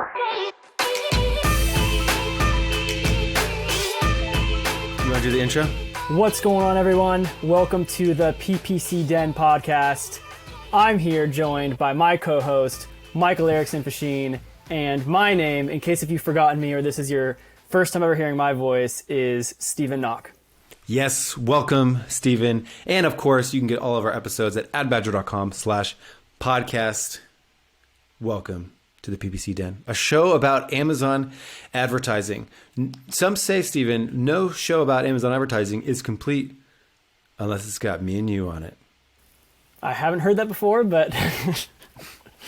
You want to do the intro? What's going on, everyone? Welcome to the PPC Den podcast. I'm here joined by my co-host, Michael Erickson Facchin, and my name, in case if you've forgotten me or this is your first time ever hearing my voice, is Stephen Noch. Yes, welcome, Stephen. And of course, you can get all of our episodes at adbadger.com/podcast. Welcome to the PPC Den, a show about Amazon advertising. Some say, Stephen, no show about Amazon advertising is complete unless it's got me and you on it. I haven't heard that before, but...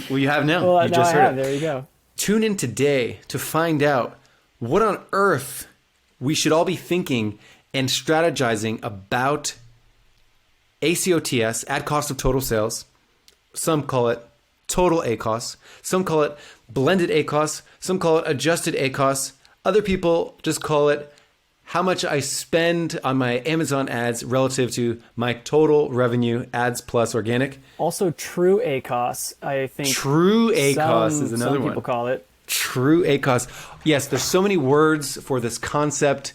Well, you have now. Well, you now just I heard have. it. There you go. Tune in today to find out what on earth we should all be thinking and strategizing about ACOS, ad cost of total sales. Some call it total ACOS. Some call it blended ACOS. Some call it adjusted ACOS. Other people just call it how much I spend on my Amazon ads relative to my total revenue, ads plus organic. Also, true ACOS, I think. True ACOS is another one. Some people call it. True ACOS. Yes, there's so many words for this concept,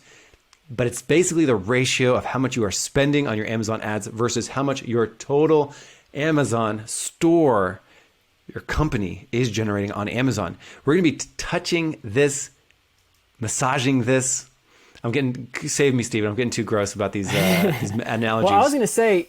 but it's basically the ratio of how much you are spending on your Amazon ads versus how much your total Amazon store, your company, is generating on Amazon. We're going to be touching this, massaging this. Save me, Stephen. I'm getting too gross about these analogies. Well, I was going to say,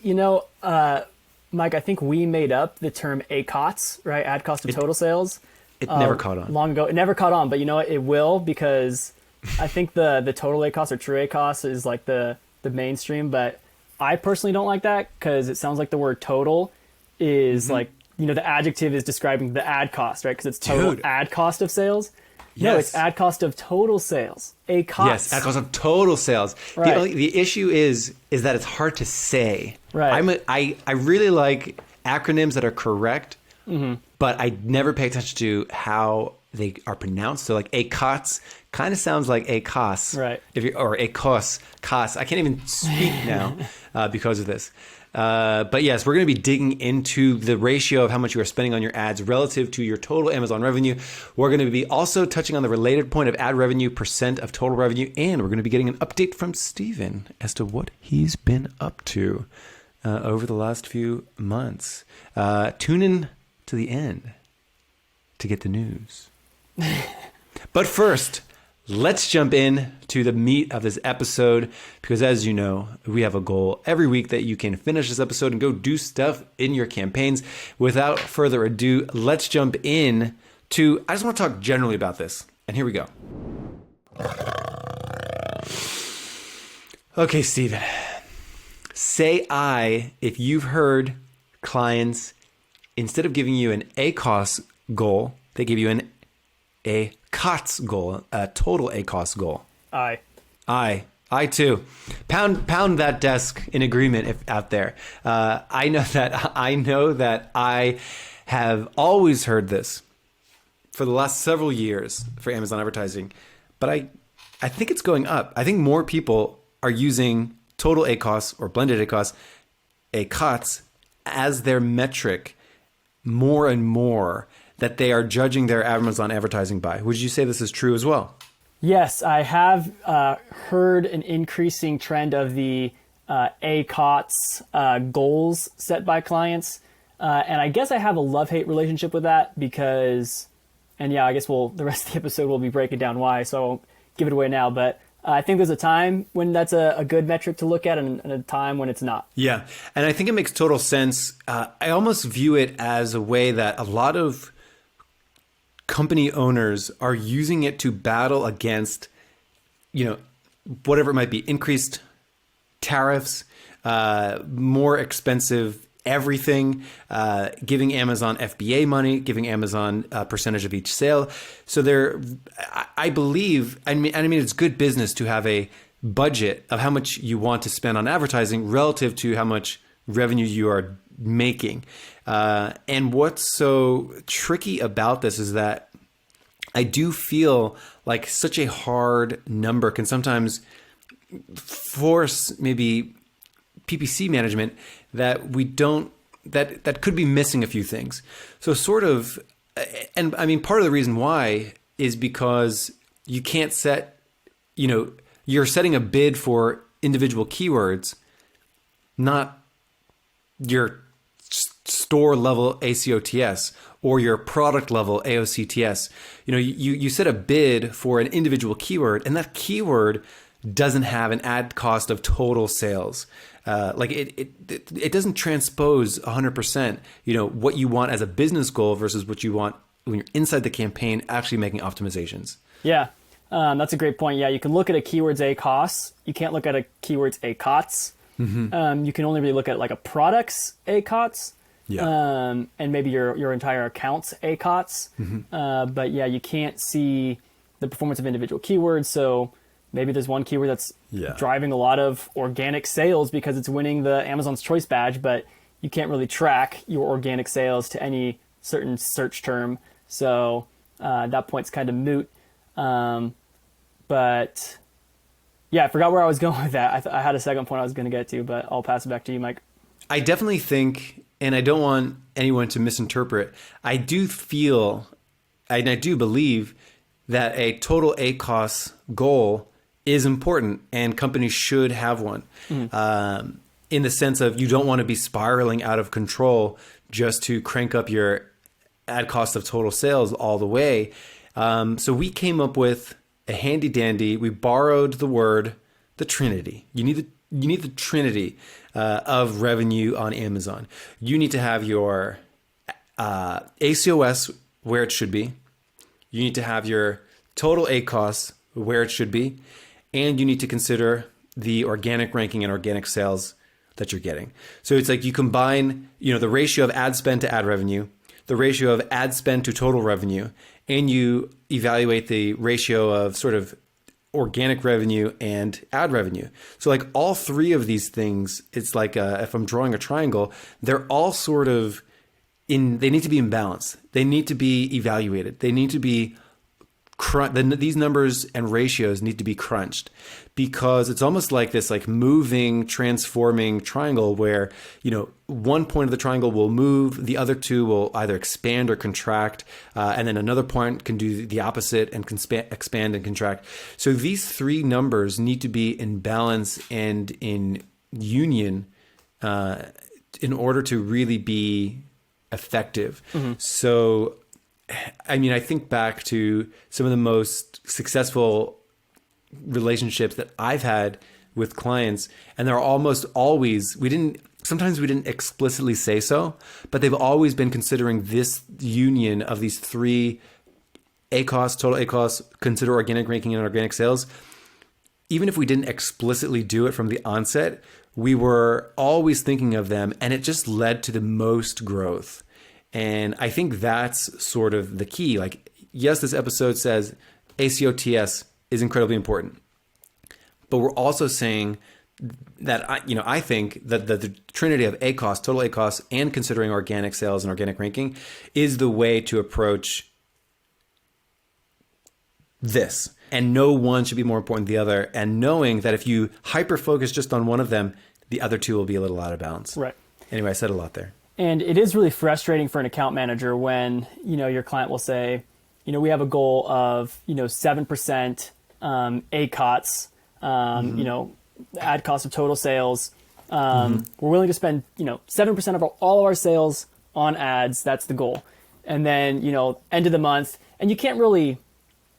Mike, I think we made up the term ACOS, right? Ad cost of total sales. It never caught on. Long ago. It never caught on, but you know what? It will, because I think the total ACOS or true ACOS is like the mainstream, but I personally don't like that because it sounds like the word total is like, the adjective is describing the ad cost, right? Because it's total ad cost of sales. Yes. No, it's ad cost of total sales. ACOS. Yes, ad cost of total sales. Right. The issue is that it's hard to say. Right. I really like acronyms that are correct, but I never pay attention to how they are pronounced. So like ACOS kind of sounds like ACOS. Right. Or ACOS. COS. I can't even speak now because of this. But yes, we're going to be digging into the ratio of how much you are spending on your ads relative to your total Amazon revenue. We're going to be also touching on the related point of ad revenue, percent of total revenue, and we're going to be getting an update from Stephen as to what he's been up to over the last few months. Tune in to the end to get the news. But first, let's jump in to the meat of this episode, because as you know, we have a goal every week that you can finish this episode and go do stuff in your campaigns. Without further ado, let's jump in to, I just want to talk generally about this. And here we go. Okay, Stephen. Say if you've heard clients, instead of giving you an ACOS goal, they give you an ACOS goal, a total ACOS goal. I too. Pound that desk in agreement out there. I know that I have always heard this for the last several years for Amazon advertising, but I think it's going up. I think more people are using total ACOS or blended ACOS as their metric more and more that they are judging their Amazon advertising by. Would you say this is true as well? Yes, I have heard an increasing trend of the ACOS goals set by clients. And I guess I have a love-hate relationship with that because, and yeah, I guess the rest of the episode will be breaking down why, so I won't give it away now. But I think there's a time when that's a good metric to look at and a time when it's not. Yeah, and I think it makes total sense. I almost view it as a way that a lot of company owners are using it to battle against, whatever it might be, increased tariffs, more expensive everything, giving Amazon FBA money, giving Amazon a percentage of each sale. So I believe, it's good business to have a budget of how much you want to spend on advertising relative to how much revenue you are making. And what's so tricky about this is that I do feel like such a hard number can sometimes force maybe PPC management that we don't, that could be missing a few things. So sort of, and I mean, part of the reason why is because you can't set, you're setting a bid for individual keywords, not your store level ACOTS or your product level AOCTS. You set a bid for an individual keyword, and that keyword doesn't have an ad cost of total sales. It doesn't transpose 100%, what you want as a business goal versus what you want when you're inside the campaign actually making optimizations. Yeah, that's a great point. Yeah, you can look at a keyword's ACOS. You can't look at a keyword's ACOTS. Mm-hmm. You can only really look at like a product's ACOTS. Yeah. And maybe your entire account's ACOTS. Mm-hmm. But yeah, you can't see the performance of individual keywords. So maybe there's one keyword that's driving a lot of organic sales because it's winning the Amazon's Choice badge, but you can't really track your organic sales to any certain search term. So that point's kind of moot. But yeah, I forgot where I was going with that. I had a second point I was going to get to, but I'll pass it back to you, Mike. I definitely think, and I don't want anyone to misinterpret, I do feel, and I do believe that a total ACOS goal is important and companies should have one. Mm-hmm. In the sense of you don't want to be spiraling out of control just to crank up your ad cost of total sales all the way. So we came up with a handy dandy. We borrowed the Trinity. You need the Trinity of revenue on Amazon. You need to have your ACOS where it should be. You need to have your total ACOS where it should be. And you need to consider the organic ranking and organic sales that you're getting. So it's like you combine, the ratio of ad spend to ad revenue, the ratio of ad spend to total revenue, and you evaluate the ratio of sort of organic revenue and ad revenue. So like all three of these things, it's like if I'm drawing a triangle, they're all sort of they need to be in balance. They need to be evaluated. They need to be these numbers and ratios need to be crunched, because it's almost like this like moving, transforming triangle where, one point of the triangle will move, the other two will either expand or contract, and then another point can do the opposite and can expand and contract. So these three numbers need to be in balance and in union in order to really be effective. Mm-hmm. So I think back to some of the most successful relationships that I've had with clients, and they're almost always, sometimes we didn't explicitly say so, but they've always been considering this union of these three ACOS, total ACOS, consider organic ranking and organic sales. Even if we didn't explicitly do it from the onset, we were always thinking of them, and it just led to the most growth. And I think that's sort of the key. Like, yes, this episode says ACOTS is incredibly important, but we're also saying that I think that the trinity of ACOS, total ACOS, and considering organic sales and organic ranking is the way to approach this. And no one should be more important than the other. And knowing that if you hyper focus just on one of them, the other two will be a little out of balance. Right. Anyway, I said a lot there. And it is really frustrating for an account manager when, your client will say, we have a goal of, 7% ACOTS, ad cost of total sales. We're willing to spend, 7% of all of our sales on ads. That's the goal. And then, end of the month, and you can't really,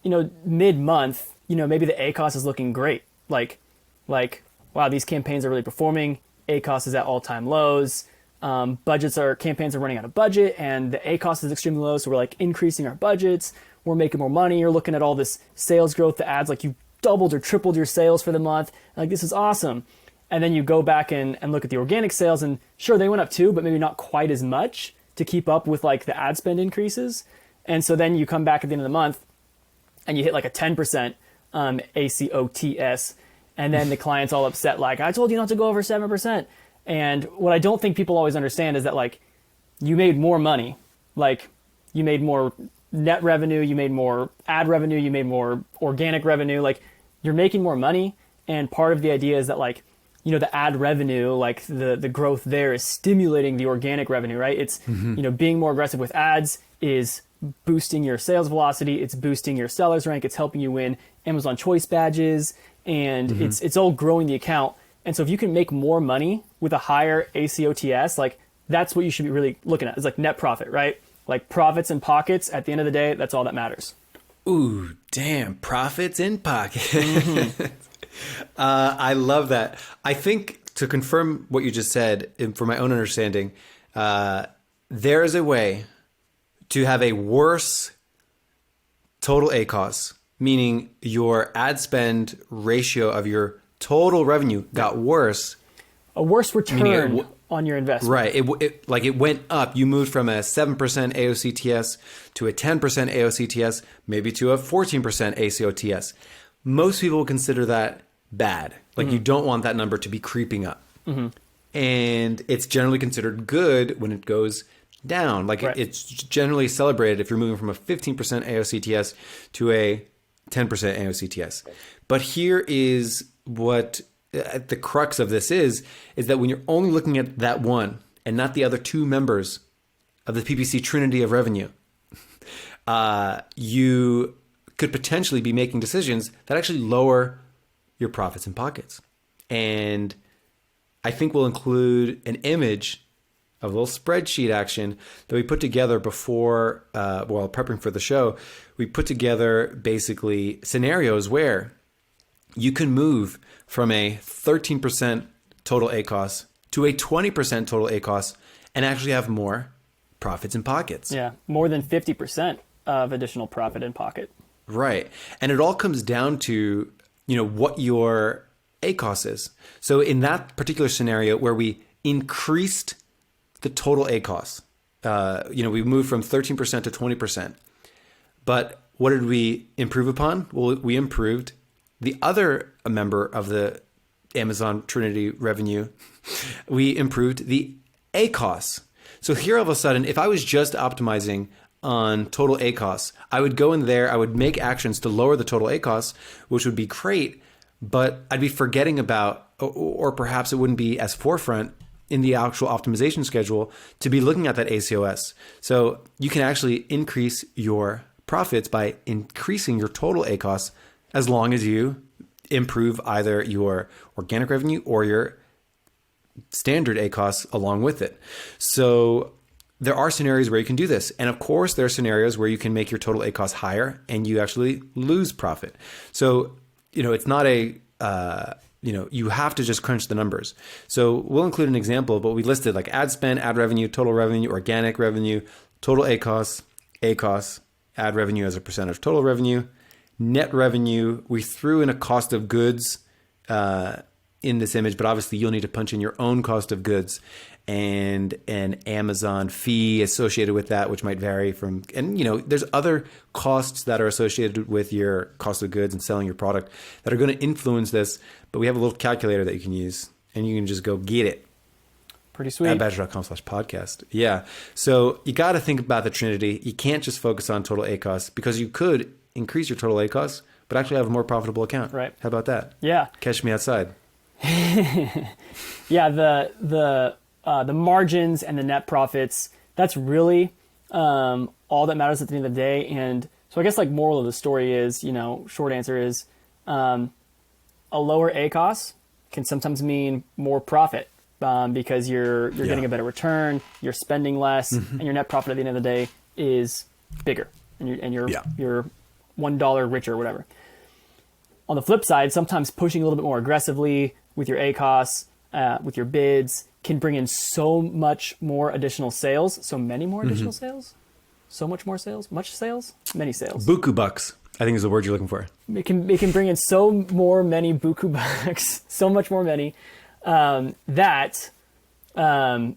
mid-month, maybe the ACOS is looking great. Like, wow, these campaigns are really performing. ACOS is at all-time lows. Campaigns are running out of budget, and the ACOS is extremely low. So we're like increasing our budgets. We're making more money. You're looking at all this sales growth. The ads, like you doubled or tripled your sales for the month. Like, this is awesome. And then you go back and look at the organic sales, and sure, they went up too, but maybe not quite as much to keep up with like the ad spend increases. And so then you come back at the end of the month and you hit like a 10% ACOTS, and then the client's all upset. Like, I told you not to go over 7%. And what I don't think people always understand is that, like, you made more money. Like, you made more net revenue, you made more ad revenue, you made more organic revenue. Like, you're making more money. And part of the idea is that, like, the ad revenue, like the growth there is stimulating the organic revenue, right? It's, being more aggressive with ads is boosting your sales velocity, it's boosting your seller's rank, it's helping you win Amazon Choice badges, and it's all growing the account. And so if you can make more money with a higher ACOTS, like that's what you should be really looking at. It's like net profit, right? Like profits in pockets. At the end of the day, that's all that matters. Ooh, damn, profits in pockets. I love that. I think to confirm what you just said, and for my own understanding, there is a way to have a worse total ACOS, meaning your ad spend ratio of your total revenue got worse. A worse return on your investment. Right. It went up. You moved from a 7% AOCTS to a 10% AOCTS, maybe to a 14% ACOTS. Most people consider that bad. Like you don't want that number to be creeping up. And it's generally considered good when it goes down. Like it's generally celebrated if you're moving from a 15% AOCTS to a 10% AOCTS. But here is what the crux of this is that when you're only looking at that one and not the other two members of the PPC Trinity of revenue, you could potentially be making decisions that actually lower your profits in pockets. And I think we'll include an image of a little spreadsheet action that we put together before, while prepping for the show. We put together basically scenarios where you can move from a 13% total ACOS to a 20% total ACOS and actually have more profits in pockets. Yeah, more than 50% of additional profit in pocket. Right. And it all comes down to, what your ACOS is. So in that particular scenario where we increased the total ACOS, we moved from 13% to 20%. But what did we improve upon? Well, we improved the other member of the Amazon Trinity revenue. We improved the ACOS. So here all of a sudden, if I was just optimizing on total ACOS, I would go in there, I would make actions to lower the total ACOS, which would be great, but I'd be forgetting about, or perhaps it wouldn't be as forefront in the actual optimization schedule to be looking at that ACOS. So you can actually increase your profits by increasing your total ACOS as long as you improve either your organic revenue or your standard ACOS along with it. So there are scenarios where you can do this. And of course, there are scenarios where you can make your total ACOS higher and you actually lose profit. So, it's not you have to just crunch the numbers. So we'll include an example, but we listed like ad spend, ad revenue, total revenue, organic revenue, total ACOS, ad revenue as a percentage of total revenue, net revenue. We threw in a cost of goods in this image, but obviously you'll need to punch in your own cost of goods and an Amazon fee associated with that, which might vary from, and there's other costs that are associated with your cost of goods and selling your product that are going to influence this, but we have a little calculator that you can use and you can just go get it. Pretty sweet. At badger.com/podcast. Yeah. So you got to think about the Trinity. You can't just focus on total ACOS because you could increase your total ACOS, but actually have a more profitable account. Right. How about that? Yeah. Catch me outside. Yeah. The margins and the net profits, that's really all that matters at the end of the day. And so I guess like moral of the story is, short answer is a lower ACOS can sometimes mean more profit because you're getting a better return, you're spending less, and your net profit at the end of the day is bigger, and you're $1 richer or whatever. On the flip side, sometimes pushing a little bit more aggressively with your ACOS, with your bids, can bring in so much more additional sales, so many more additional sales, so much more sales, many sales. Buku bucks, I think is the word you're looking for. It can bring in many buku bucks, so much more money, that even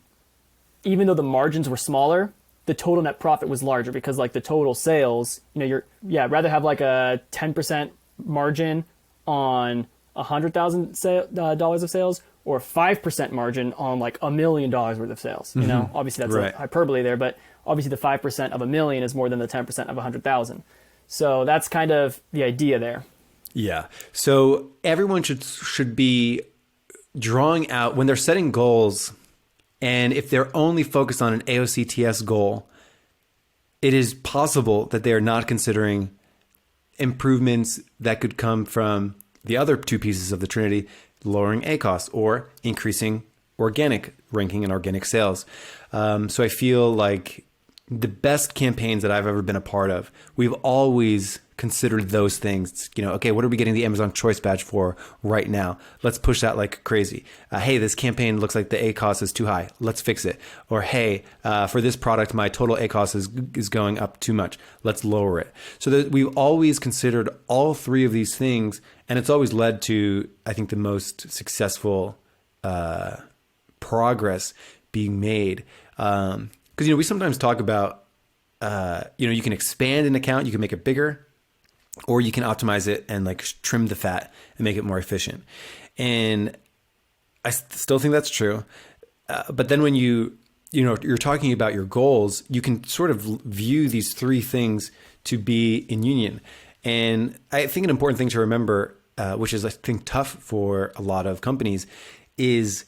though the margins were smaller, the total net profit was larger because like the total sales, rather have like a 10% margin on $100,000 of sales or 5% margin on like $1 million worth of sales. Obviously that's a hyperbole there, but obviously the 5% of $1 million is more than the 10% of 100,000. So that's kind of the idea there. Yeah. So everyone should be drawing out when they're setting goals, and if they're only focused on an AOCTS goal, it is possible that they are not considering improvements that could come from the other two pieces of the Trinity, lowering ACOS or increasing organic ranking and organic sales. So I feel like the best campaigns that I've ever been a part of, we've always considered those things. Okay, what are we getting the Amazon Choice Badge for right now? Let's push that like crazy. Hey, this campaign looks like the ACOS is too high. Let's fix it. Or hey, for this product, my total ACOS is going up too much. Let's lower it. So that we've always considered all three of these things, and it's always led to, I think, the most successful progress being made. Because we sometimes talk about you can expand an account, you can make it bigger, or you can optimize it and like trim the fat and make it more efficient. And I still think that's true. But then when you're talking about your goals, you can sort of view these three things to be in union. And I think an important thing to remember, which is I think tough for a lot of companies, is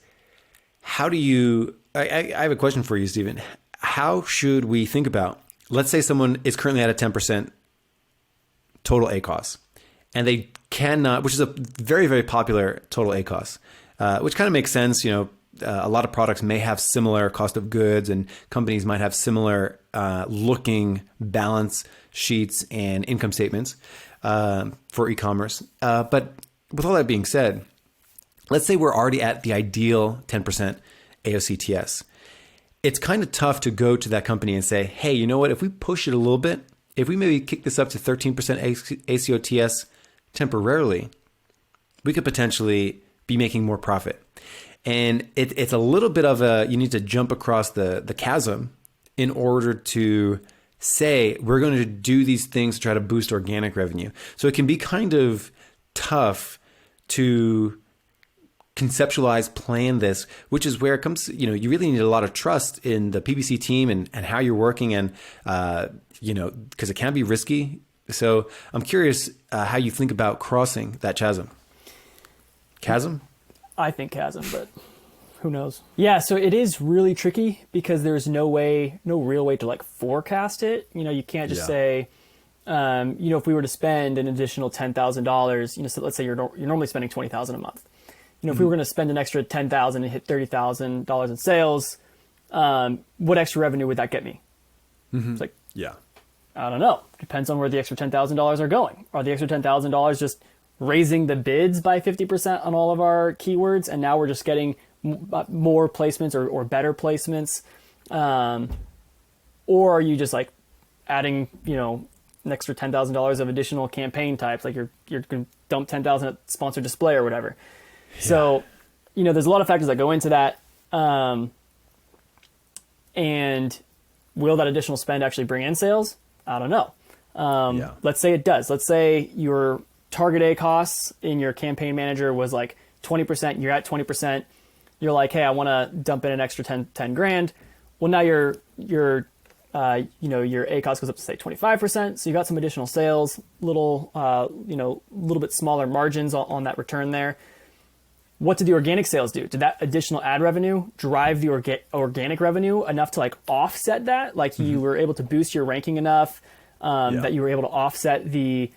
how do you? I have a question for you, Stephen. How should we think about, let's say someone is currently at a 10% total ACOS, and they cannot, which is a very, very popular total ACOS, which kind of makes sense. A lot of products may have similar cost of goods, and companies might have similar looking balance sheets and income statements for e-commerce. But with all that being said, let's say we're already at the ideal 10% AOCTS. It's kind of tough to go to that company and say, hey, you know what? If we push it a little bit, if we maybe kick this up to 13% ACOTS temporarily, we could potentially be making more profit. And it's a little bit of you need to jump across the chasm in order to say, we're going to do these things to try to boost organic revenue. So it can be kind of tough to conceptualize, plan this, which is where it comes, you really need a lot of trust in the PPC team and how you're working, and, because it can be risky. So I'm curious how you think about crossing that chasm. Chasm? I think chasm, but who knows? Yeah, so it is really tricky because there's no real way to like forecast it. You can't just say, if we were to spend an additional $10,000, so let's say you're normally spending $20,000 a month. If we were going to spend an extra $10,000 and hit $30,000 in sales, what extra revenue would that get me? It's like, I don't know. Depends on where the extra $10,000 are going. Are the extra $10,000 just raising the bids by 50% on all of our keywords, and now we're just getting more placements or better placements? Or are you just like adding, an extra $10,000 of additional campaign types, like you're going to dump 10,000 at sponsored display or whatever. So, there's a lot of factors that go into that. And will that additional spend actually bring in sales? I don't know. Let's say it does. Let's say your target ACOS in your campaign manager was like 20%. You're at 20%. You're like, hey, I want to dump in an extra 10 grand. Well, now your ACOS goes up to say 25%. So you got some additional sales, little bit smaller margins on that return there. What did the organic sales do? Did that additional ad revenue drive the organic revenue enough to like offset that? Like you were able to boost your ranking enough that you were able to offset the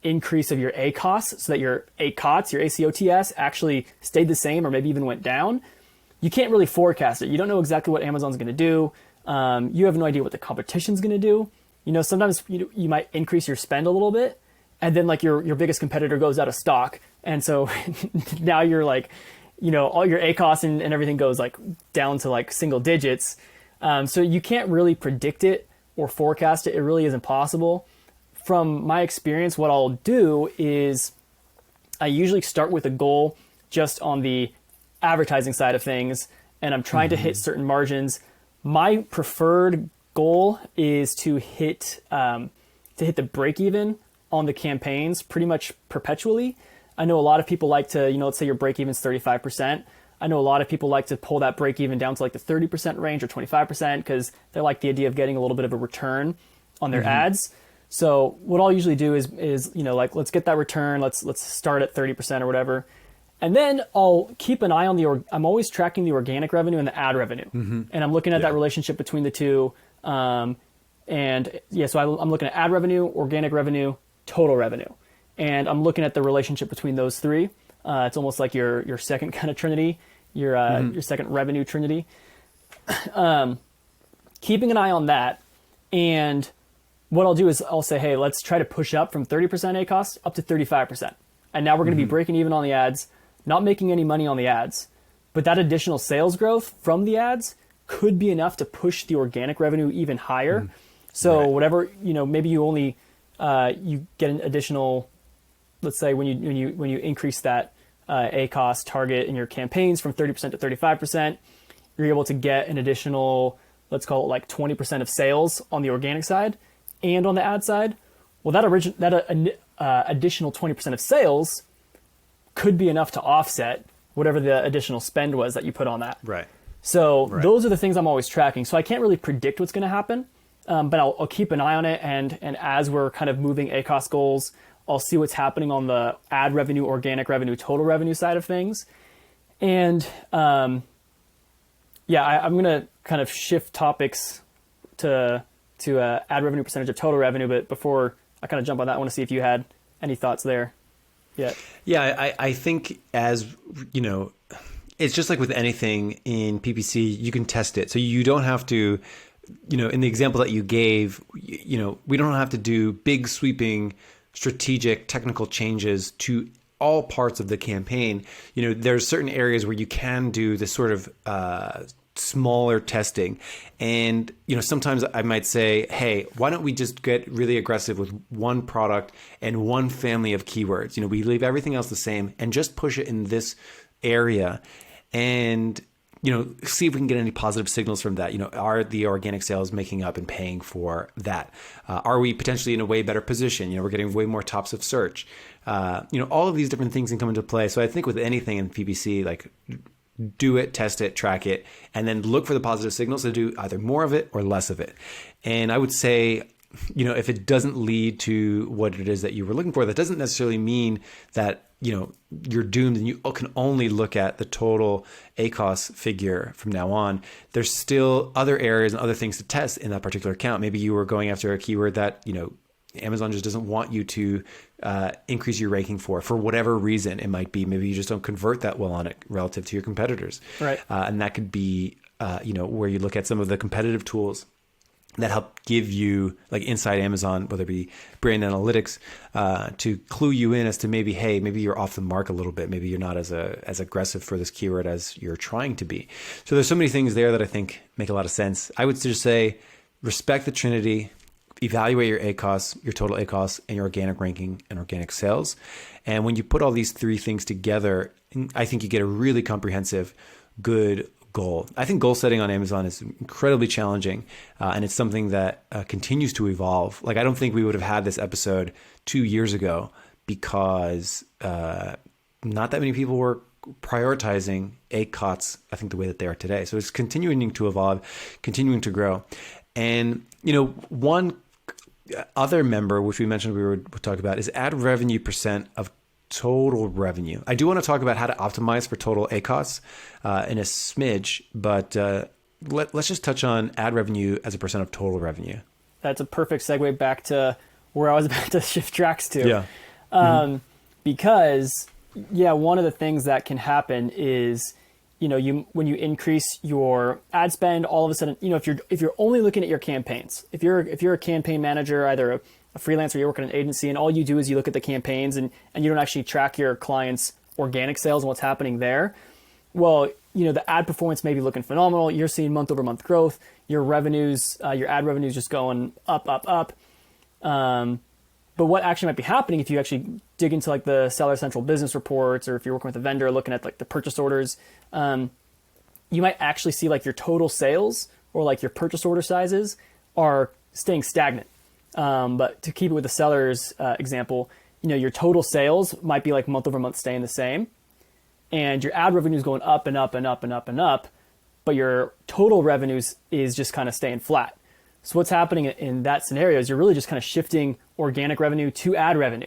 increase of your ACOS so that your ACOTS, your ACOTS actually stayed the same or maybe even went down? You can't really forecast it. You don't know exactly what Amazon's going to do. You have no idea what the competition's going to do. Sometimes you might increase your spend a little bit, and then like your biggest competitor goes out of stock. And so now you're like, all your ACOS and everything goes like down to like single digits. So you can't really predict it or forecast it. It really is impossible. From my experience, what I'll do is I usually start with a goal just on the advertising side of things, and I'm trying to hit certain margins. My preferred goal is to hit the break even on the campaigns pretty much perpetually. I know a lot of people like to, let's say your break even's 35%. I know a lot of people like to pull that break even down to like the 30% range or 25% because they like the idea of getting a little bit of a return on their ads. So what I'll usually do is let's get that return. Let's start at 30% or whatever. And then I'll keep an eye on I'm always tracking the organic revenue and the ad revenue. And I'm looking at that relationship between the two. And yeah, so I'm looking at ad revenue, organic revenue, total revenue. And I'm looking at the relationship between those three. It's almost like your second kind of Trinity, your second revenue Trinity. Keeping an eye on that. And what I'll do is I'll say, hey, let's try to push up from 30% ACOS up to 35%. And now we're going to be breaking even on the ads, not making any money on the ads. But that additional sales growth from the ads could be enough to push the organic revenue even higher. So whatever, maybe you only, you get an additional, let's say when you increase that ACOS target in your campaigns from 30% to 35%, you're able to get an additional, let's call it like 20% of sales on the organic side and on the ad side. Well, that additional 20% of sales could be enough to offset whatever the additional spend was that you put on that. Right. So those are the things I'm always tracking. So I can't really predict what's going to happen, but I'll keep an eye on it. And as we're kind of moving ACOS goals, I'll see what's happening on the ad revenue, organic revenue, total revenue side of things. And I'm going to kind of shift topics to ad revenue percentage of total revenue. But before I kind of jump on that, I want to see if you had any thoughts there. Yeah, I think as, it's just like with anything in PPC, you can test it. So you don't have to, in the example that you gave, we don't have to do big sweeping strategic technical changes to all parts of the campaign. There's certain areas where you can do this sort of smaller testing. And, sometimes I might say, hey, why don't we just get really aggressive with one product and one family of keywords? We leave everything else the same and just push it in this area and, see if we can get any positive signals from that. Are the organic sales making up and paying for that? Are we potentially in a way better position? We're getting way more tops of search. All of these different things can come into play. So I think with anything in PPC, like do it, test it, track it, and then look for the positive signals to do either more of it or less of it. And I would say, if it doesn't lead to what it is that you were looking for, that doesn't necessarily mean that, you're doomed and you can only look at the total ACOS figure from now on. There's still other areas and other things to test in that particular account. Maybe you were going after a keyword that, Amazon just doesn't want you to increase your ranking for whatever reason it might be. Maybe you just don't convert that well on it relative to your competitors. Right. And that could be, where you look at some of the competitive tools that help give you, like inside Amazon, whether it be brand analytics, to clue you in as to maybe you're off the mark a little bit. Maybe you're not as aggressive for this keyword as you're trying to be. So there's so many things there that I think make a lot of sense. I would just say, respect the Trinity, evaluate your ACOS, your total ACOS, and your organic ranking and organic sales. And when you put all these three things together, I think you get a really comprehensive, good goal. I think goal setting on Amazon is incredibly challenging, and it's something that continues to evolve. Like, I don't think we would have had this episode 2 years ago because not that many people were prioritizing ACOS, I think, the way that they are today. So it's continuing to evolve, continuing to grow. And, one other member, which we mentioned we would talk about, is ad revenue percent of total revenue. I do want to talk about how to optimize for total ACOS in a smidge, but let's just touch on ad revenue as a percent of total revenue. That's a perfect segue back to where I was about to shift tracks to. Yeah. Because, one of the things that can happen is, when you increase your ad spend, all of a sudden, if you're only looking at your campaigns, if you're a campaign manager, either a freelancer, you work at an agency, and all you do is you look at the campaigns and you don't actually track your clients' organic sales and what's happening there. Well, the ad performance may be looking phenomenal. You're seeing month over month growth. Your revenues, your ad revenues just going up. But what actually might be happening if you actually dig into like the Seller Central business reports, or if you're working with a vendor looking at like the purchase orders, you might actually see like your total sales or like your purchase order sizes are staying stagnant. But to keep it with the seller's example, your total sales might be like month over month staying the same, and your ad revenue is going up and up and up and up and up, but your total revenues is just kind of staying flat. So what's happening in that scenario is you're really just kind of shifting organic revenue to ad revenue.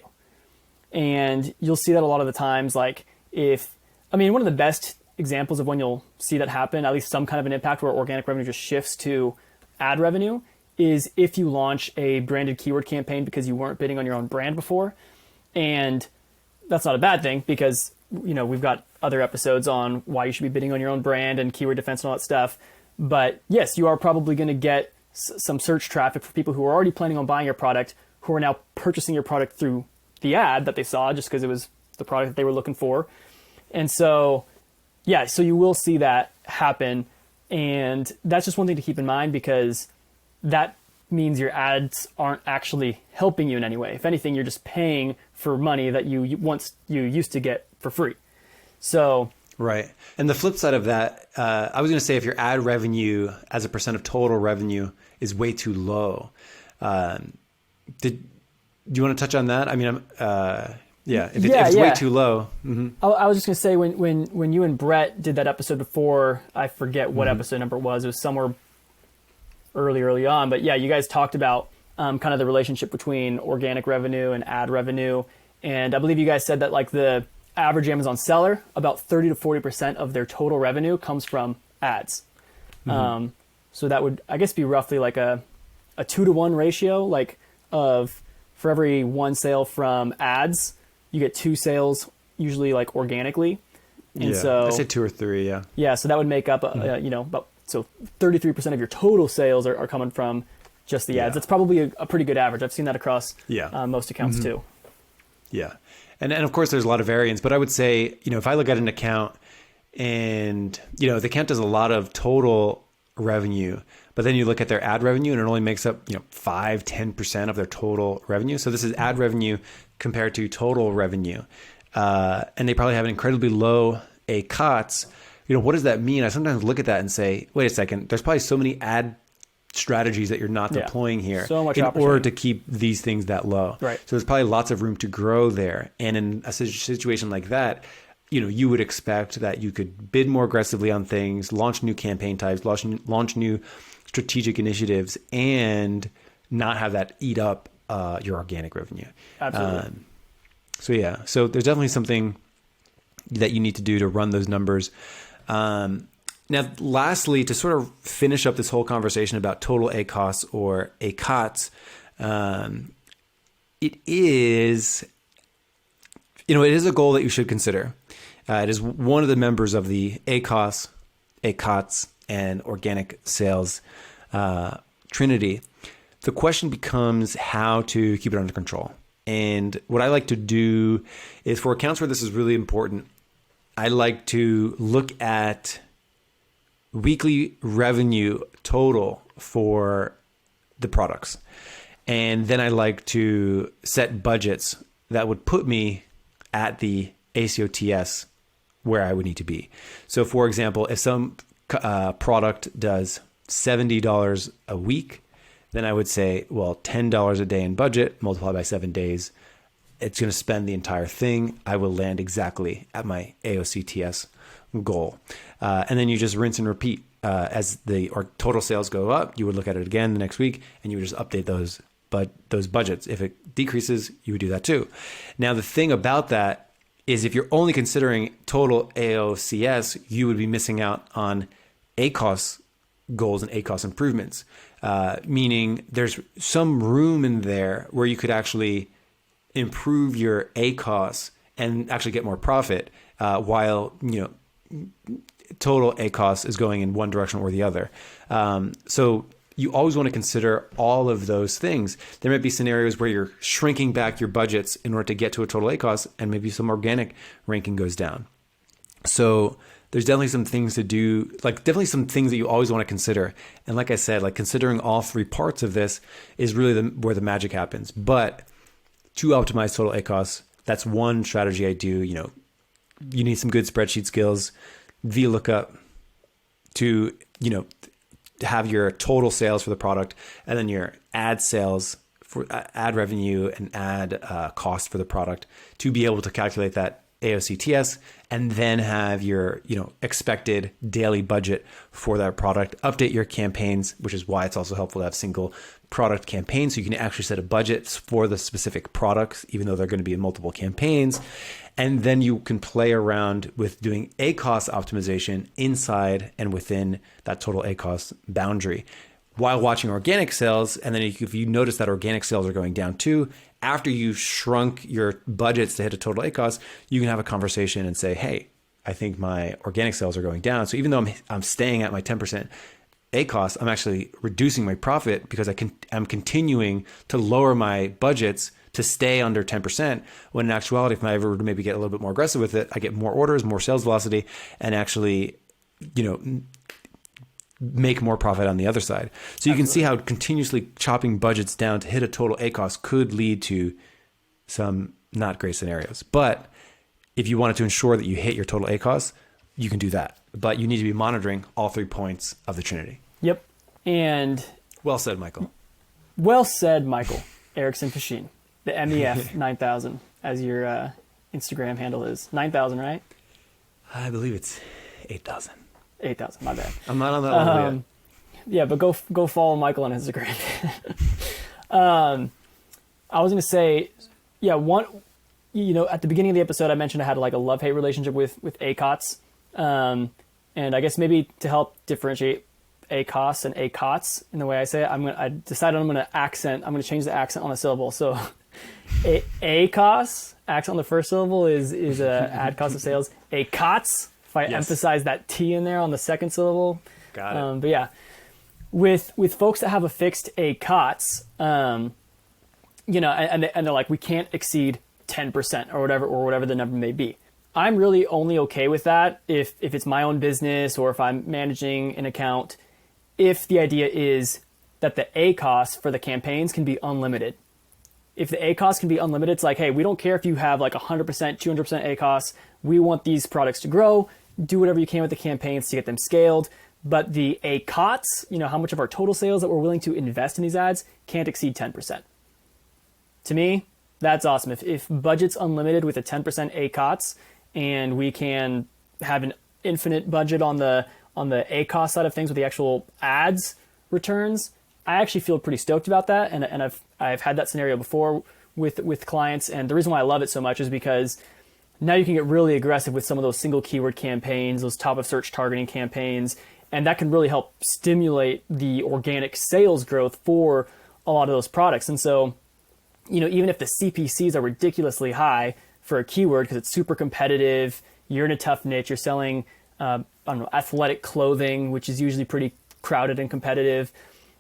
And you'll see that a lot of the times, like one of the best examples of when you'll see that happen, at least some kind of an impact where organic revenue just shifts to ad revenue, is if you launch a branded keyword campaign because you weren't bidding on your own brand before. And that's not a bad thing because, we've got other episodes on why you should be bidding on your own brand and keyword defense and all that stuff. But yes, you are probably going to get some search traffic for people who are already planning on buying your product, who are now purchasing your product through the ad that they saw just because it was the product that they were looking for. And so, so you will see that happen. And that's just one thing to keep in mind because that means your ads aren't actually helping you in any way. If anything, you're just paying for money that you used to get for free. So right. And the flip side of that, I was going to say if your ad revenue as a percent of total revenue is way too low, do you want to touch on that? I mean, if it's way too low. Mm-hmm. I was just going to say when you and Brett did that episode before, I forget what episode number it was. It was somewhere early on. But yeah, you guys talked about kind of the relationship between organic revenue and ad revenue. And I believe you guys said that like the average Amazon seller, about 30 to 40% of their total revenue comes from ads. Mm-hmm. So that would, I guess, be roughly like a 2-to-1 ratio, like for every one sale from ads, you get 2 sales, usually like organically. And so I say 2 or 3. Yeah. Yeah. So that would make up, about, so 33% of your total sales are coming from just the ads. That's probably a pretty good average. I've seen that across most accounts too. Yeah. And of course there's a lot of variance, but I would say, if I look at an account and, the account does a lot of total revenue, but then you look at their ad revenue and it only makes up, 5-10% of their total revenue. So this is ad revenue compared to total revenue. And they probably have an incredibly low ACOS. What does that mean? I sometimes look at that and say, wait a second, there's probably so many ad strategies that you're not deploying here so much in order to keep these things that low. Right. So there's probably lots of room to grow there. And in a situation like that, you would expect that you could bid more aggressively on things, launch new campaign types, launch new strategic initiatives, and not have that eat up your organic revenue. Absolutely. So there's definitely something that you need to do to run those numbers. Now, lastly, to sort of finish up this whole conversation about total ACOS or ACOTS, it is a goal that you should consider. It is one of the members of the ACOS, ACOTS, and organic sales Trinity. The question becomes how to keep it under control. And what I like to do is for accounts where this is really important, I like to look at weekly revenue total for the products. And then I like to set budgets that would put me at the ACOTS where I would need to be. So for example, if some product does $70 a week, then I would say, well, $10 a day in budget multiplied by 7 days, it's going to spend the entire thing. I will land exactly at my ACOTS goal. And then you just rinse and repeat. As the total sales go up, you would look at it again the next week and you would just update those budgets. If it decreases, you would do that too. Now, the thing about that is if you're only considering total AOCS, you would be missing out on ACOS goals and ACOS improvements, meaning there's some room in there where you could actually improve your ACOS and actually get more profit while, total ACOS is going in one direction or the other. So you always want to consider all of those things. There might be scenarios where you're shrinking back your budgets in order to get to a total ACOS, and maybe some organic ranking goes down. So there's definitely some things to do, definitely some things that you always want to consider. And like I said, considering all 3 parts of this is really where the magic happens. But to optimize total ACOS, that's one strategy I do. You need some good spreadsheet skills, VLOOKUP to, have your total sales for the product, and then your ad sales for ad revenue and ad cost for the product to be able to calculate that AOCTS, and then have your, expected daily budget for that product. Update your campaigns, which is why it's also helpful to have single product campaigns, so you can actually set a budget for the specific products, even though they're going to be in multiple campaigns. And then you can play around with doing ACOS optimization inside and within that total ACOS boundary. while watching organic sales. And then if you notice that organic sales are going down too, after you've shrunk your budgets to hit a total ACOS, you can have a conversation and say, hey, I think my organic sales are going down. So even though I'm staying at my 10% ACOS, I'm actually reducing my profit because I'm continuing to lower my budgets to stay under 10%, when in actuality, if I ever were to maybe get a little bit more aggressive with it, I get more orders, more sales velocity, and actually, make more profit on the other side. So you can see how continuously chopping budgets down to hit a total ACOS could lead to some not great scenarios. But if you wanted to ensure that you hit your total ACOS, you can do that. But you need to be monitoring all 3 points of the Trinity. Yep. And well said, Michael. Well said, Michael. Erickson Facchin. The MEF 9000, as your Instagram handle is. 9,000, right? I believe it's 8,000. 8,000, my bad. I'm not on that level yet. Yeah, but go follow Michael on Instagram. I was going to say, yeah, at the beginning of the episode, I mentioned I had like a love-hate relationship with ACOS. And I guess maybe to help differentiate ACOS and ACOTS in the way I say it, I decided I'm going to change the accent on the syllable. So ACOS, accent on the first syllable is ad cost of sales. ACOTS, if I emphasize that T in there on the second syllable. Got it. But yeah, with folks that have a fixed ACOTS, and they're like, we can't exceed 10% or whatever the number may be. I'm really only okay with that if it's my own business or if I'm managing an account, if the idea is that the ACOS for the campaigns can be unlimited. If the ACOS can be unlimited, it's like, hey, we don't care if you have like 100%, 200% ACOS. We want these products to grow. Do whatever you can with the campaigns to get them scaled. But the ACOTS, how much of our total sales that we're willing to invest in these ads can't exceed 10%. To me, that's awesome. If budget's unlimited with a 10% ACOTS and we can have an infinite budget on the ACOS side of things with the actual ads returns, I actually feel pretty stoked about that. And I've had that scenario before with clients. And the reason why I love it so much is because now you can get really aggressive with some of those single keyword campaigns, those top of search targeting campaigns, and that can really help stimulate the organic sales growth for a lot of those products. And so, even if the CPCs are ridiculously high for a keyword because it's super competitive, you're in a tough niche, you're selling, athletic clothing, which is usually pretty crowded and competitive.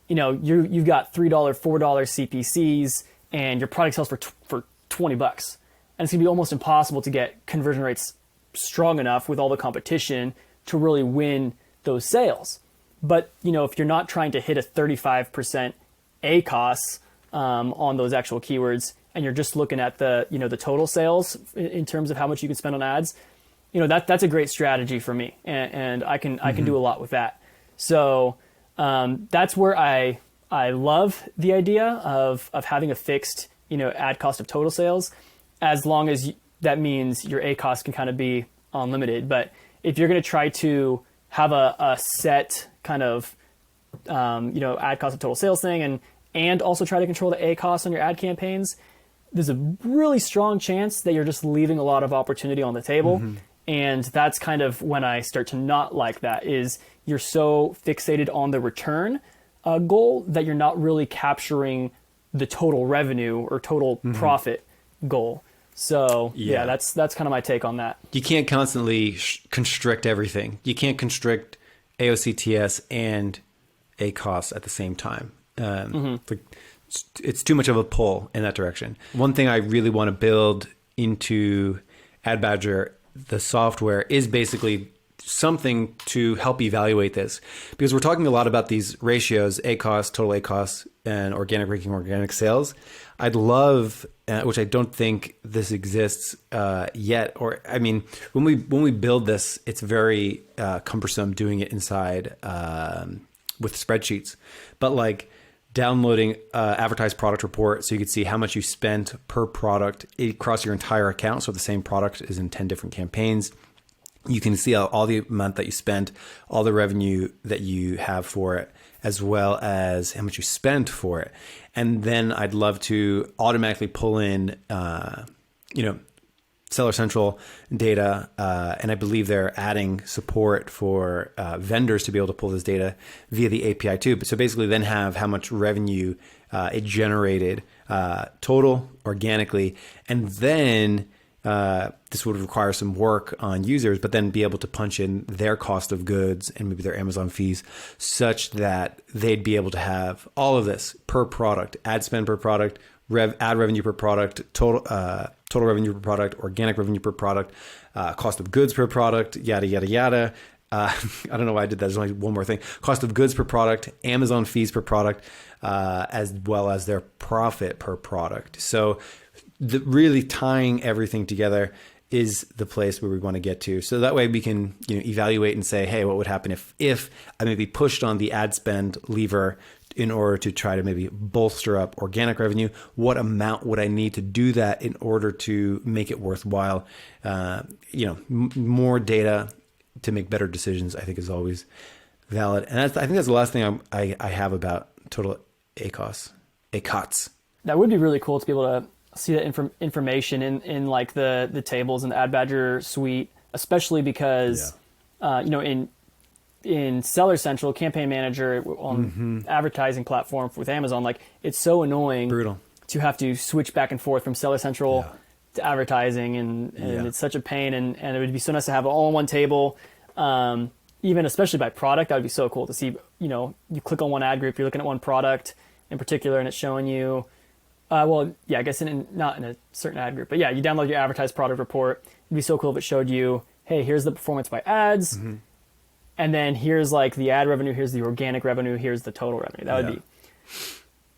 You've got $3, $4 CPCs, and your product sells for $20, and it's gonna be almost impossible to get conversion rates strong enough with all the competition to really win those sales. But if you're not trying to hit a 35% ACOS on those actual keywords, and you're just looking at the the total sales in terms of how much you can spend on ads, that's a great strategy for me, and I can do a lot with that. So that's where I love the idea of having a fixed ad cost of total sales, as long as that means your ACOS can kind of be unlimited. But if you're going to try to have a set kind of ad cost of total sales thing and also try to control the ACOS on your ad campaigns, there's a really strong chance that you're just leaving a lot of opportunity on the table. Mm-hmm. And that's kind of when I start to not like that, is you're so fixated on the return goal that you're not really capturing the total revenue or total profit goal. So yeah, that's kind of my take on that. You can't constantly constrict everything. You can't constrict AOCTS and ACOS at the same time. It's too much of a pull in that direction. One thing I really want to build into AdBadger, the software, is basically something to help evaluate this, because we're talking a lot about these ratios, ACOS, total ACOS, and organic ranking, organic sales. I'd love, which I don't think this exists yet, or I mean, when we build this, it's very cumbersome doing it inside with spreadsheets, but like downloading advertised product report so you could see how much you spent per product across your entire account. So the same product is in 10 different campaigns. You can see all the amount that you spent, all the revenue that you have for it, as well as how much you spent for it. And then I'd love to automatically pull in, Seller Central data, and I believe they're adding support for vendors to be able to pull this data via the API too. But so basically then have how much revenue it generated total organically, and then this would require some work on users, but then be able to punch in their cost of goods and maybe their Amazon fees such that they'd be able to have all of this per product, ad spend per product, ad revenue per product, total revenue per product, organic revenue per product, cost of goods per product, yada, yada, yada. I don't know why I did that. There's only one more thing. Cost of goods per product, Amazon fees per product, as well as their profit per product. So really tying everything together is the place where we want to get to. So that way we can evaluate and say, hey, what would happen if I maybe pushed on the ad spend lever in order to try to maybe bolster up organic revenue? What amount would I need to do that in order to make it worthwhile? More data to make better decisions, I think, is always valid. And I think that's the last thing I have about total ACOS. ACOS. That would be really cool to be able to see that information in like the tables in the Ad Badger suite, especially because, in Seller Central, Campaign Manager on advertising platform with Amazon, like it's so annoying to have to switch back and forth from Seller Central to advertising, and it's such a pain, and it would be so nice to have it all in one table, even especially by product. That would be so cool to see. You click on one ad group, you're looking at one product in particular, and it's showing you, I guess not in a certain ad group, but yeah, you download your advertised product report. It'd be so cool if it showed you, hey, here's the performance by ads, and then here's like the ad revenue, here's the organic revenue, here's the total revenue. That would be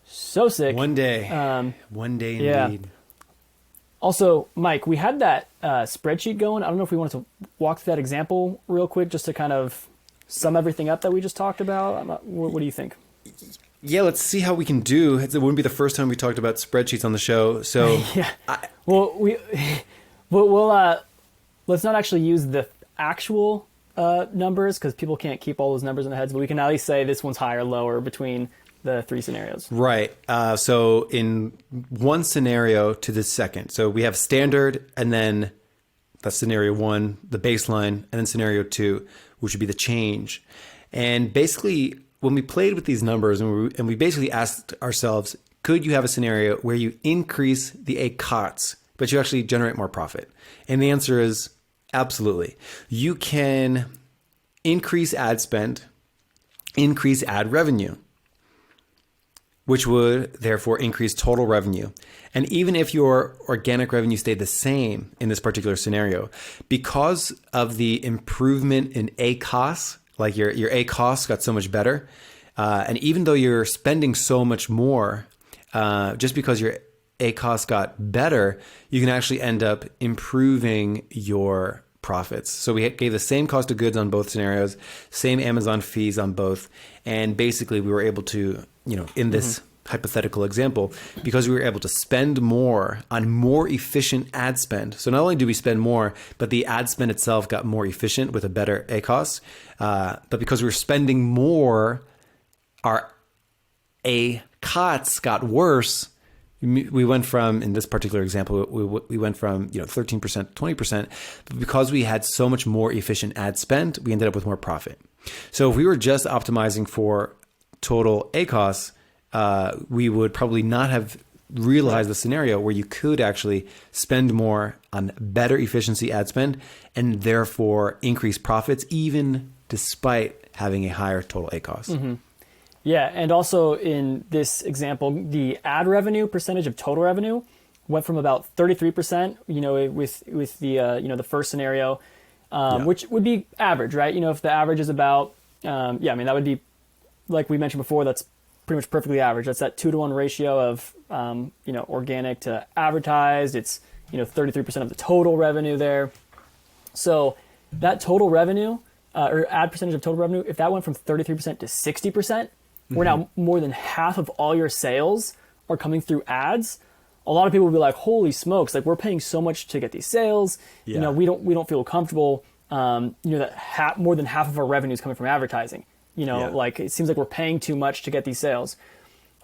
so sick. One day indeed. Also, Mike, we had that spreadsheet going. I don't know if we wanted to walk through that example real quick just to kind of sum everything up that we just talked about. What do you think? Yeah, let's see how we can do. It wouldn't be the first time we talked about spreadsheets on the show. So we'll let's not actually use the actual numbers because people can't keep all those numbers in their heads, but we can at least say this one's higher or lower between the three scenarios. Right. So in one scenario to the second, so we have standard, and then that's scenario one, the baseline, and then scenario two, which would be the change. And basically, when we played with these numbers and we basically asked ourselves, could you have a scenario where you increase the ACOS, but you actually generate more profit? And the answer is absolutely. You can increase ad spend, increase ad revenue, which would therefore increase total revenue. And even if your organic revenue stayed the same in this particular scenario, because of the improvement in ACOS, like your ACOS got so much better, and even though you're spending so much more, just because your ACOS got better, you can actually end up improving your profits. So we gave the same cost of goods on both scenarios, same Amazon fees on both, and basically we were able to, in this hypothetical example, because we were able to spend more on more efficient ad spend. So not only do we spend more, but the ad spend itself got more efficient with a better ACOS. But because we were spending more, our ACOS got worse. We went from, in this particular example, we went from 13% to 20%. But because we had so much more efficient ad spend, we ended up with more profit. So if we were just optimizing for total ACOS, we would probably not have realized the scenario where you could actually spend more on better efficiency ad spend and therefore increase profits even despite having a higher total ACOS. Yeah, and also in this example, the ad revenue percentage of total revenue went from about 33%, with the the first scenario, which would be average, right? If the average is about that would be, like we mentioned before, that's pretty much perfectly average. That's that 2-to-1 ratio of organic to advertised. It's 33% of the total revenue there. So that total revenue or ad percentage of total revenue, if that went from 33% to 60%, where now more than half of all your sales are coming through ads, a lot of people will be like, holy smokes, like we're paying so much to get these sales. Yeah. We don't feel comfortable that more than half of our revenue is coming from advertising. Like it seems like we're paying too much to get these sales.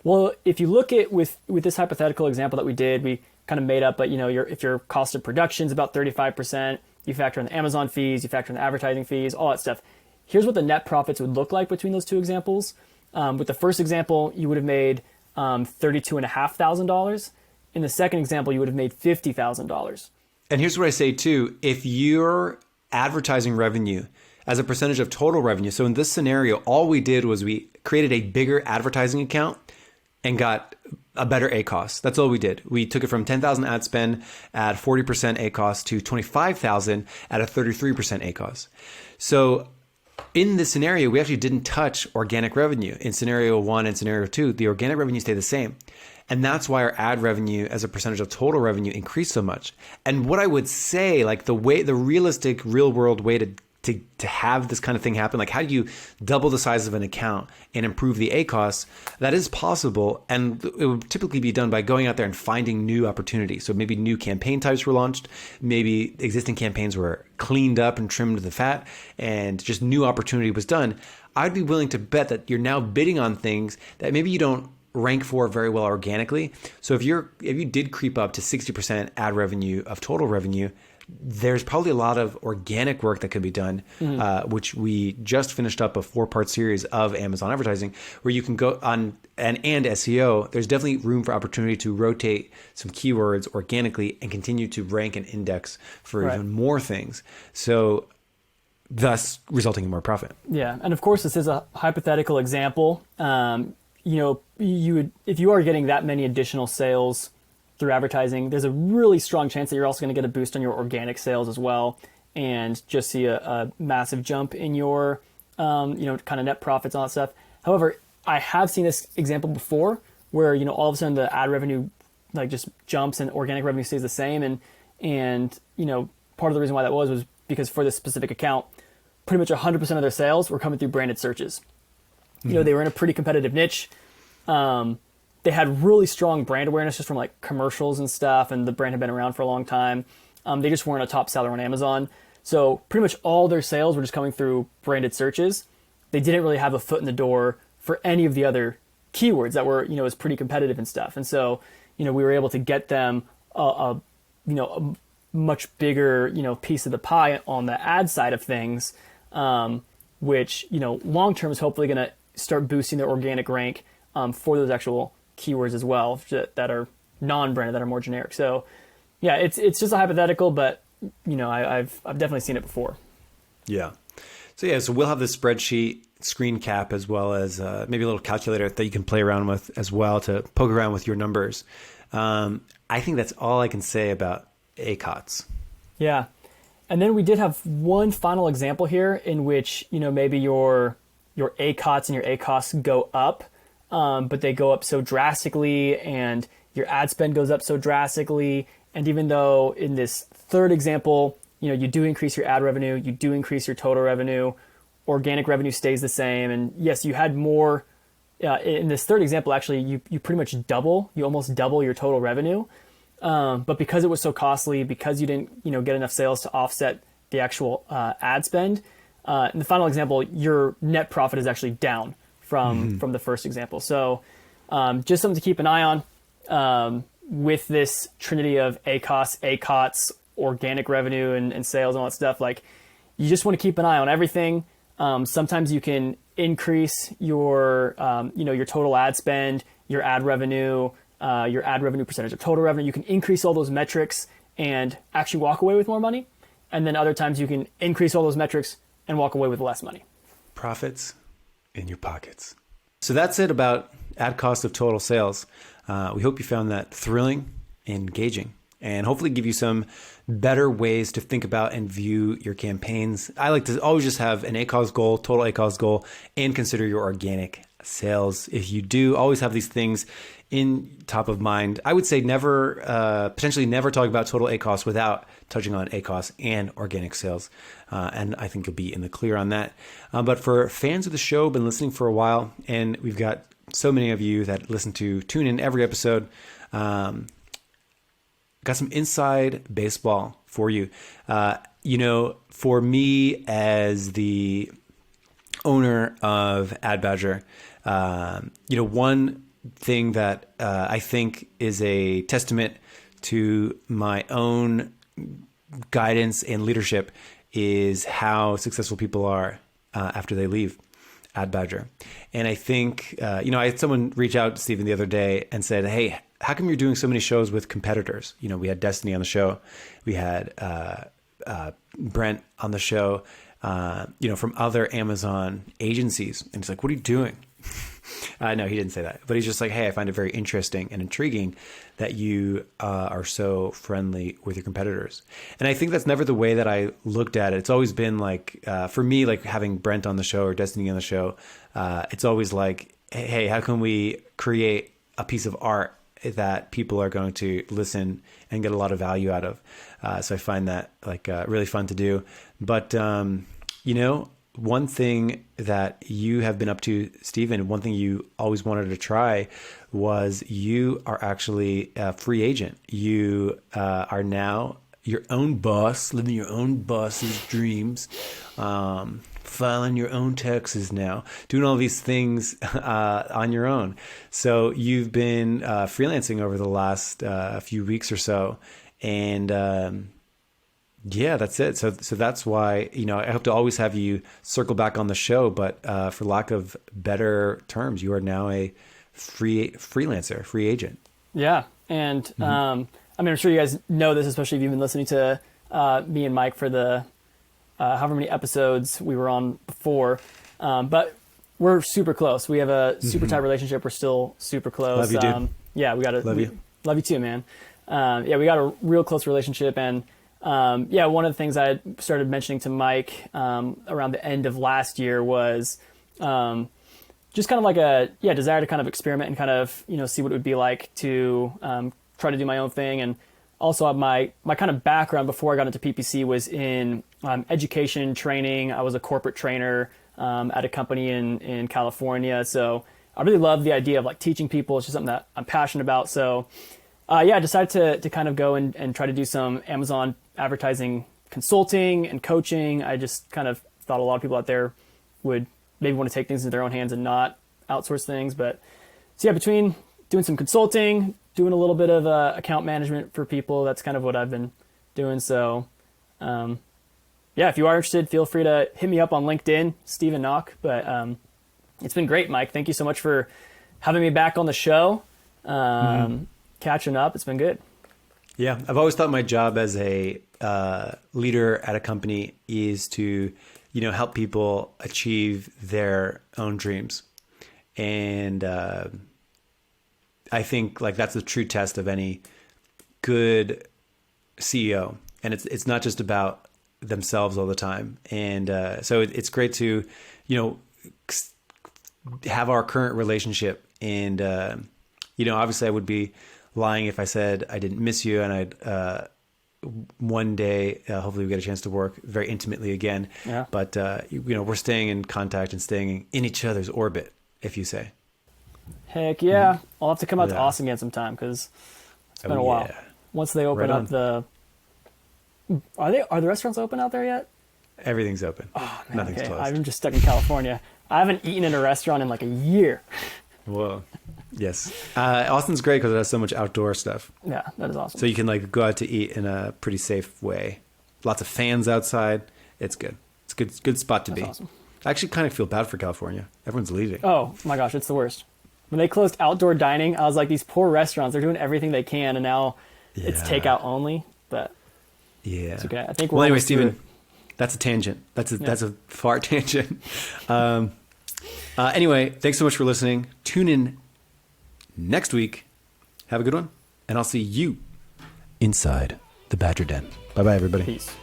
Well, if you look at with this hypothetical example that we did, we kind of made up, but if your cost of production is about 35%, you factor in the Amazon fees, you factor in the advertising fees, all that stuff. Here's what the net profits would look like between those two examples. With the first example, you would have made $32,500. In the second example, you would have made $50,000. And here's what I say too. If your advertising revenue as a percentage of total revenue, so in this scenario, all we did was we created a bigger advertising account and got a better ACOS. That's all we did. We took it from 10,000 ad spend at 40% ACOS to 25,000 at a 33% ACOS. So in this scenario, we actually didn't touch organic revenue. In scenario 1 and scenario 2, the organic revenue stayed the same. And that's why our ad revenue as a percentage of total revenue increased so much. And what I would say, like the realistic real world way to have this kind of thing happen, like how do you double the size of an account and improve the ACOS? That is possible. And it would typically be done by going out there and finding new opportunities. So maybe new campaign types were launched. Maybe existing campaigns were cleaned up and trimmed the fat and just new opportunity was done. I'd be willing to bet that you're now bidding on things that maybe you don't rank for very well organically. So if you did creep up to 60% ad revenue of total revenue, there's probably a lot of organic work that could be done, which we just finished up a 4-part series of Amazon advertising where you can go on and SEO. There's definitely room for opportunity to rotate some keywords organically and continue to rank and index for even more things. So thus resulting in more profit. Yeah. And of course, this is a hypothetical example. If you are getting that many additional sales through advertising, there's a really strong chance that you're also going to get a boost on your organic sales as well, and just see a massive jump in your, kind of net profits and all that stuff. However, I have seen this example before where, all of a sudden the ad revenue like just jumps and organic revenue stays the same. And part of the reason why that was because for this specific account, pretty much 100% of their sales were coming through branded searches. They were in a pretty competitive niche. They had really strong brand awareness just from like commercials and stuff, and the brand had been around for a long time. They just weren't a top seller on Amazon. So pretty much all their sales were just coming through branded searches. They didn't really have a foot in the door for any of the other keywords that were, was pretty competitive and stuff. And so, we were able to get them a much bigger, piece of the pie on the ad side of things, which, long-term is hopefully going to start boosting their organic rank for those actual keywords as well that are non-branded, that are more generic. So yeah, it's just a hypothetical, but I've definitely seen it before. Yeah. So we'll have this spreadsheet screen cap as well as maybe a little calculator that you can play around with as well to poke around with your numbers. I think that's all I can say about ACOS. Yeah. And then we did have one final example here in which, maybe your ACOS and your ACOS go up, but they go up so drastically and your ad spend goes up so drastically. And even though in this third example, you do increase your ad revenue, you do increase your total revenue, organic revenue stays the same. And yes, you had more in this third example, actually, you pretty much you almost double your total revenue. But because it was so costly, because you didn't, get enough sales to offset the actual ad spend, in the final example, your net profit is actually down from the first example. So just something to keep an eye on with this trinity of ACOS, ACOTS, organic revenue and sales and all that stuff. Like, you just want to keep an eye on everything. Sometimes you can increase your total ad spend, your ad revenue percentage of total revenue. You can increase all those metrics and actually walk away with more money. And then other times you can increase all those metrics and walk away with less money. Profits in your pockets. So that's it about ad cost of total sales. We hope you found that thrilling and engaging, and hopefully give you some better ways to think about and view your campaigns. I like to always just have an ACOS goal, total ACOS goal, and consider your organic sales. If you do, always have these things in top of mind. I would say potentially never talk about total ACOS without touching on ACOS and organic sales. And I think you'll be in the clear on that. But for fans of the show, been listening for a while, and we've got so many of you that tune in every episode. Got some inside baseball for you. For me as the owner of Ad Badger, one thing that I think is a testament to my own guidance and leadership is how successful people are after they leave Ad Badger. And I think, I had someone reach out to Steven the other day and said, hey, how come you're doing so many shows with competitors? We had Destiny on the show. We had Brent on the show, from other Amazon agencies. And he's like, what are you doing? No, he didn't say that. But he's just like, hey, I find it very interesting and intriguing that you are so friendly with your competitors. And I think that's never the way that I looked at it. It's always been like, for me, like having Brent on the show or Destiny on the show, it's always like, hey, how can we create a piece of art that people are going to listen and get a lot of value out of? So I find that like really fun to do. But, one thing that you have been up to, Steven, one thing you always wanted to try was you are actually a free agent. You are now your own boss, living your own boss's dreams, filing your own taxes now, doing all these things on your own. So you've been freelancing over the last few weeks or so. And yeah, that's it. So that's why, I hope to always have you circle back on the show, but for lack of better terms, you are now a freelancer, free agent. Yeah. And I'm sure you guys know this, especially if you've been listening to me and Mike for the however many episodes we were on before. But we're super close. We have a super tight relationship. We're still super close. Love you, dude. Yeah, we got Love you. Love you too, man. We got a real close relationship. And one of the things I started mentioning to Mike around the end of last year was just kind of like a desire to kind of experiment and kind of see what it would be like to try to do my own thing. And also my kind of background before I got into PPC was in education training. I was a corporate trainer at a company in California. So I really love the idea of like teaching people. It's just something that I'm passionate about. So I decided to kind of go and try to do some Amazon advertising consulting and coaching. I just kind of thought a lot of people out there would maybe want to take things into their own hands and not outsource things. But so between doing some consulting, doing a little bit of account management for people, that's kind of what I've been doing. So if you are interested, feel free to hit me up on LinkedIn, Steven Noch. But it's been great, Mike. Thank you so much for having me back on the show. Catching up. It's been good. Yeah. I've always thought my job as a leader at a company is to, help people achieve their own dreams. And I think like that's the true test of any good CEO. And it's not just about themselves all the time. And so it's great to, have our current relationship. And, obviously I would be lying if I said I didn't miss you, and I'd one day hopefully we get a chance to work very intimately again. Yeah. But we're staying in contact and staying in each other's orbit, if you say. Heck yeah! I'll have to come out to Austin again sometime because it's been a while. Yeah. Once they open up are the restaurants open out there yet? Everything's open. Oh, man, Nothing's closed. I'm just stuck in California. I haven't eaten in a restaurant in like a year. Whoa. Yes. Austin's great because it has so much outdoor stuff. Yeah, that is awesome. So you can like go out to eat in a pretty safe way. Lots of fans outside. It's good. It's a good spot to be. Awesome. I actually kind of feel bad for California. Everyone's leaving. Oh my gosh, it's the worst. When they closed outdoor dining, I was like, these poor restaurants, they're doing everything they can, and now it's takeout only. But it's okay. I think we're anyway, Steven, that's a tangent. That's a far tangent. Anyway, thanks so much for listening. Tune in next week. Have a good one. And I'll see you inside the Badger Den. Bye-bye, everybody. Peace.